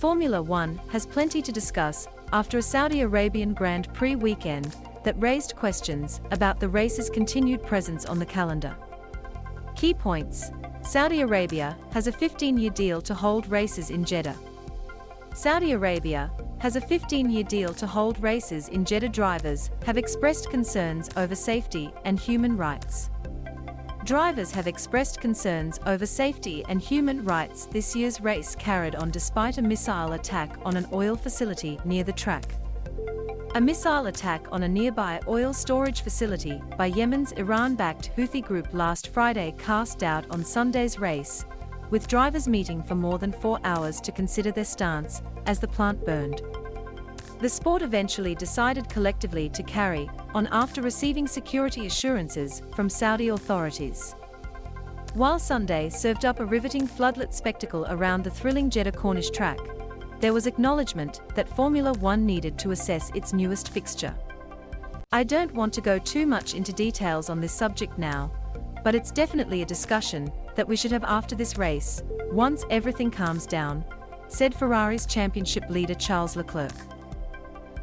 Formula One has plenty to discuss after a Saudi Arabian Grand Prix weekend that raised questions about the race's continued presence on the calendar. Key points: Saudi Arabia has a 15-year deal to hold races in Jeddah. Saudi Arabia has a 15-year deal to hold races in Jeddah. Drivers have expressed concerns over safety and human rights. Drivers have expressed concerns over safety and human rights this year's race carried on despite a missile attack on an oil facility near the track. A missile attack on a nearby oil storage facility by Yemen's Iran-backed Houthi group last Friday cast doubt on Sunday's race, with drivers meeting for more than 4 hours to consider their stance as the plant burned. The sport eventually decided collectively to carry on after receiving security assurances from Saudi authorities. While Sunday served up a riveting floodlit spectacle around the thrilling Jeddah Corniche track, there was acknowledgement that Formula One needed to assess its newest fixture. I don't want to go too much into details on this subject now, but it's definitely a discussion that we should have after this race, once everything calms down, said Ferrari's championship leader Charles Leclerc.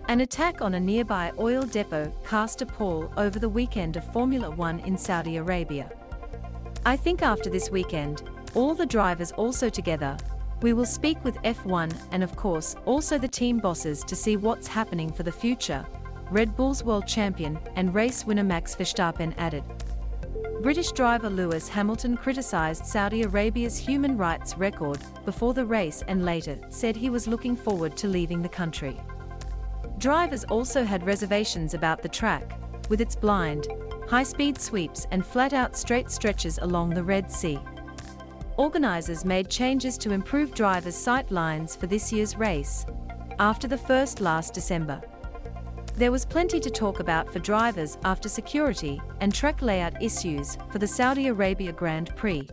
An attack on a nearby oil depot cast a pall over the weekend of Formula One in Saudi Arabia. I think after this weekend, all the drivers also together, we will speak with F1 and of course also the team bosses to see what's happening for the future, Red Bull's world champion and race winner Max Verstappen added. British driver Lewis Hamilton criticised Saudi Arabia's human rights record before the race and later said he was looking forward to leaving the country. Drivers also had reservations about the track, with its blind, high-speed sweeps and flat-out straight stretches along the Red Sea. Organisers made changes to improve drivers' sight lines for this year's race, after the first last December. There was plenty to talk about for drivers after security and track layout issues for the Saudi Arabia Grand Prix.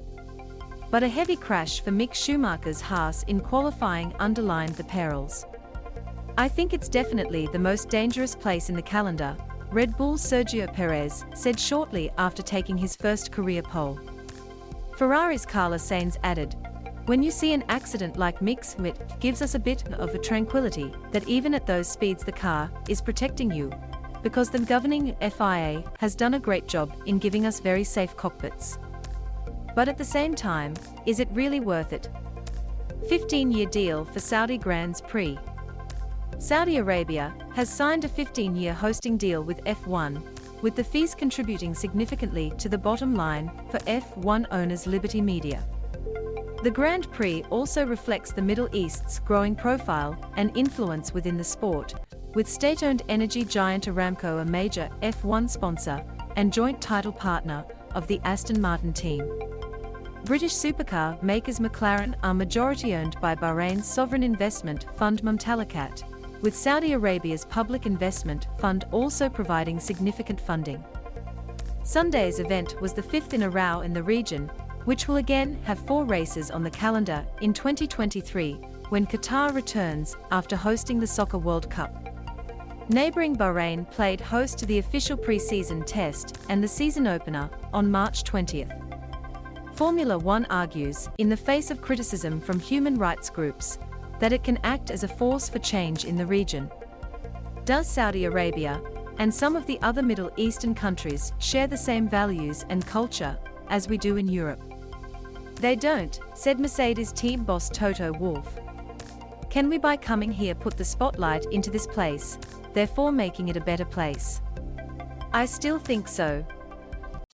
But a heavy crash for Mick Schumacher's Haas in qualifying underlined the perils. I think it's definitely the most dangerous place in the calendar, Red Bull's Sergio Perez said shortly after taking his first career pole. Ferrari's Carlos Sainz added, "When you see an accident like Mick's, it gives us a bit of a tranquility that even at those speeds the car is protecting you, because the governing FIA has done a great job in giving us very safe cockpits. But at the same time, is it really worth it?" 15-year deal for Saudi Grand Prix. Saudi Arabia has signed a 15-year hosting deal with F1, with the fees contributing significantly to the bottom line for F1 owners Liberty Media. The Grand Prix also reflects the Middle East's growing profile and influence within the sport, with state-owned energy giant Aramco a major F1 sponsor and joint title partner of the Aston Martin team. British supercar makers McLaren are majority-owned by Bahrain's sovereign investment fund Mumtalakat, with Saudi Arabia's public investment fund also providing significant funding. Sunday's event was the fifth in a row in the region, which will again have 4 races on the calendar in 2023, when Qatar returns after hosting the Soccer World Cup. Neighbouring Bahrain played host to the official pre-season test and the season opener on March 20th. Formula One argues, in the face of criticism from human rights groups, that it can act as a force for change in the region. Does Saudi Arabia and some of the other Middle Eastern countries share the same values and culture as we do in Europe? They don't, said Mercedes team boss Toto Wolff. Can we by coming here put the spotlight into this place, therefore making it a better place? I still think so.